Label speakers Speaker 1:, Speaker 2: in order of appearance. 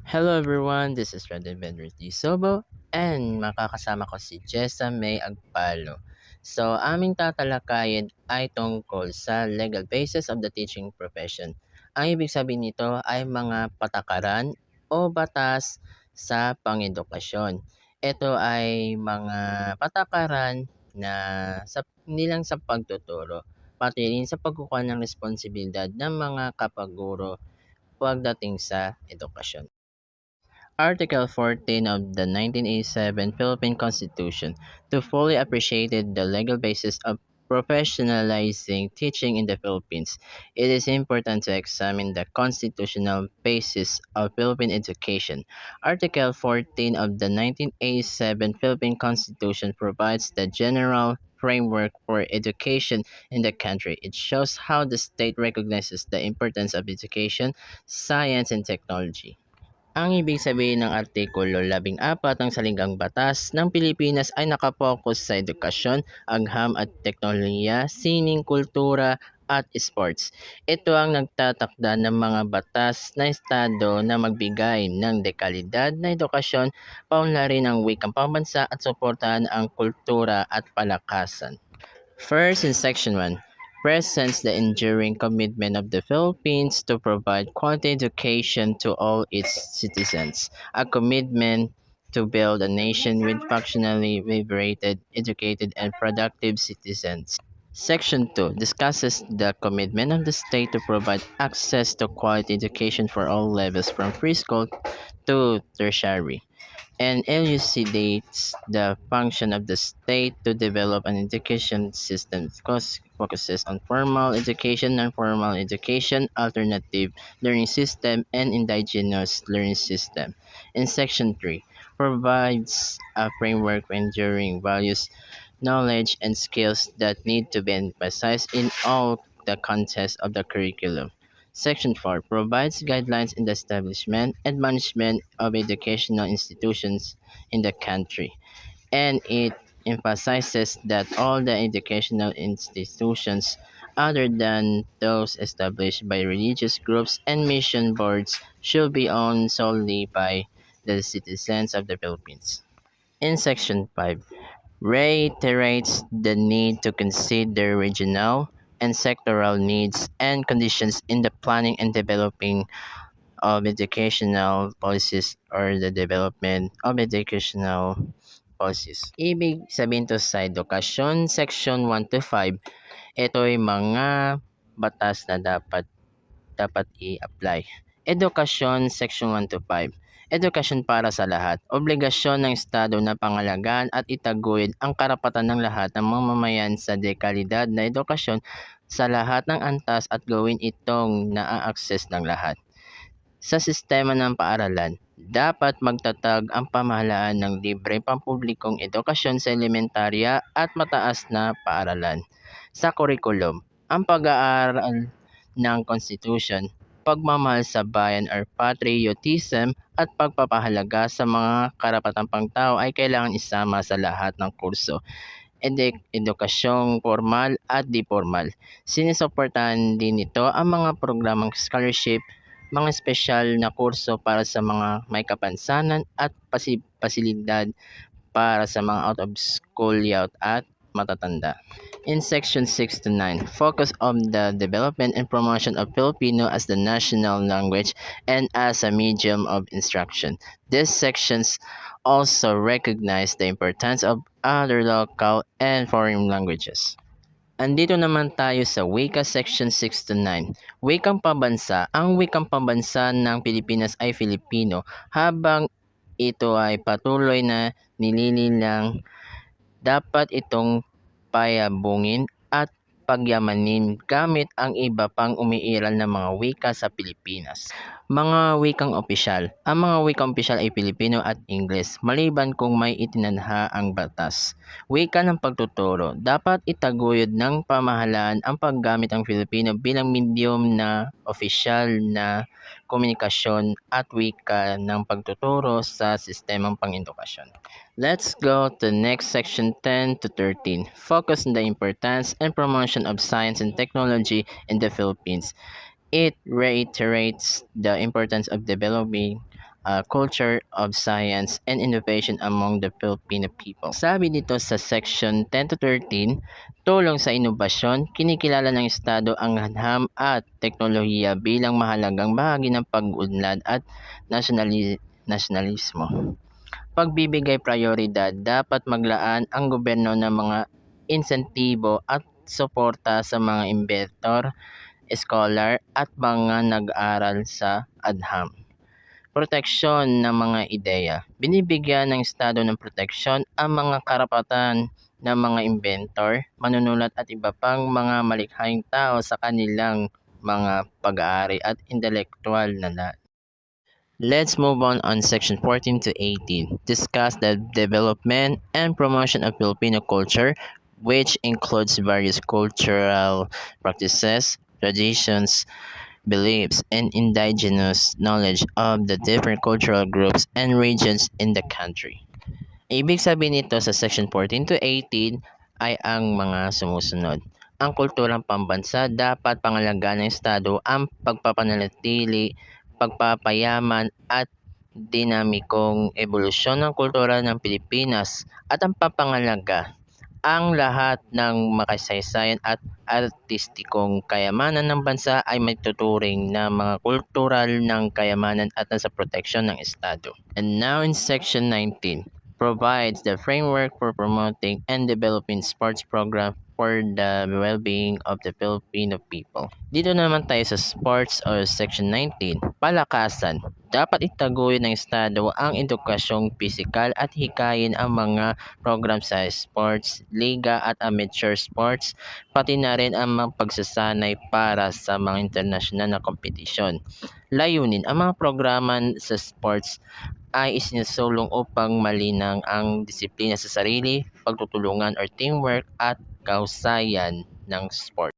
Speaker 1: Hello everyone, this is Radon Benrity Sobo and makakasama ko si Jessa May Agpalo. So, aming tatalakayin ay tungkol sa legal basis of the teaching profession. Ang ibig sabihin nito ay mga patakaran o batas sa pangedukasyon. Ito ay mga patakaran na hindi lang sa pagtuturo, pati rin sa pagkukuha ng responsibilidad ng mga kapaguro pagdating sa edukasyon. Article 14 of the 1987 Philippine Constitution to fully appreciate the legal basis of professionalizing teaching in the Philippines. It is important to examine the constitutional basis of Philippine education. Article 14 of the 1987 Philippine Constitution provides the general framework for education in the country. It shows how the state recognizes the importance of education, science, and technology. Ang ibig sabihin ng Artikulo 14 ng Saligang Batas ng Pilipinas ay nakapokus sa edukasyon, agham at teknolohiya, sining, kultura at sports. Ito ang nagtatakda ng mga batas na estado na magbigay ng dekalidad na edukasyon, paunlarin ang wikang pambansa at suportahan ang kultura at palakasan. First, in Section 1, presents the enduring commitment of the Philippines to provide quality education to all its citizens, a commitment to build a nation with functionally liberated, educated, and productive citizens. Section 2 discusses the commitment of the state to provide access to quality education for all levels from preschool to tertiary and elucidates the function of the state to develop an education system that focuses on formal education, non-formal education, alternative learning system, and indigenous learning system. In Section 3, provides a framework for enduring values, knowledge, and skills that need to be emphasized in all the contents of the curriculum. Section 4 provides guidelines in the establishment and management of educational institutions in the country, and it emphasizes that all the educational institutions other than those established by religious groups and mission boards should be owned solely by the citizens of the Philippines. In Section 5, reiterates the need to consider regional and sectoral needs and conditions in the planning and developing of educational policies or the development of educational policies. Ibig sabihin to sa edukasyon, section 1 to 5, ito ay mga batas na dapat i-apply. Edukasyon, Section 1 to 5. Edukasyon para sa lahat. Obligasyon ng Estado na pangalagaan at itaguyod ang karapatan ng lahat ng mamamayan sa dekalidad na edukasyon sa lahat ng antas at gawin itong naa-access ng lahat. Sa sistema ng paaralan, dapat magtatag ang pamahalaan ng libre pampublikong edukasyon sa elementarya at mataas na paaralan. Sa kurikulum, ang pag-aaral ng Constitution, pagmamahal sa bayan or patriotism at pagpapahalaga sa mga karapatang pangtao ay kailangan isama sa lahat ng kurso. Edukasyong formal at di formal. Sinusuportahan din nito ang mga programang scholarship, mga espesyal na kurso para sa mga may kapansanan at pasilidad para sa mga out of school youth at matatanda. In Section 6 to 9, focus on the development and promotion of Filipino as the national language and as a medium of instruction. These sections also recognize the importance of other local and foreign languages. Andito naman tayo sa Wika Section 6 to 9. Wikang pambansa. Ang wikang pambansa ng Pilipinas ay Filipino habang ito ay patuloy na nilililang dapat itong payabungin at pagyamanin gamit ang iba pang umiiral na mga wika sa Pilipinas. Mga wikang opisyal. Ang mga wikang opisyal ay Pilipino at Ingles, maliban kung may itinanha ang batas. Wika ng pagtuturo. Dapat itaguyod ng pamahalaan ang paggamit ng Filipino bilang medium na opisyal na komunikasyon at wika ng pagtuturo sa sistemang pang-edukasyon. Let's go to next section 10 to 13. Focus on the importance and promotion of science and technology in the Philippines. It reiterates the importance of developing a culture of science and innovation among the Filipino people. Sabi dito sa section 10 to 13, tulong sa inobasyon, kinikilala ng Estado ang hadham at teknolohiya bilang mahalagang bahagi ng pag-unlad at nasyonalismo. Pagbibigay prioridad, dapat maglaan ang gobyerno ng mga insentibo at suporta sa mga inventor, scholar at mga nag-aral sa adham. Proteksyon ng mga ideya. Binibigyan ng Estado ng proteksyon ang mga karapatan ng mga inventor, manunulat at iba pang mga malikhaing tao sa kanilang mga pag-aari at intelektual na. Let's move on section 14 to 18. Discuss the development and promotion of Filipino culture, which includes various cultural practices, traditions, beliefs, and indigenous knowledge of the different cultural groups and regions in the country. Ibig sabihin nito sa section 14 to 18 ay ang mga sumusunod. Ang kulturang pambansa, dapat pangalagaan ng Estado ang pagpapanatili, pagpapayaman at dinamikong ebolusyon ng kultura ng Pilipinas at ang papangalaga ang lahat ng makasaysayan at artistikong kayamanan ng bansa ay may tuturing na mga kultural ng kayamanan at nasa proteksyon ng Estado. And now in section 19, provides the framework for promoting and developing sports program for the well-being of the Filipino people. Dito naman tayo sa sports or section 19, palakasan. Dapat itaguyod ng Estado ang edukasyong pisikal at hikayin ang mga program sa sports, liga at amateur sports, pati na rin ang mga pagsasanay para sa mga internasyonal na kompetisyon. Layunin, ang mga programa sa sports ay isinusulong upang malinang ang disiplina sa sarili, pagtutulungan or teamwork at kausayan ng sport.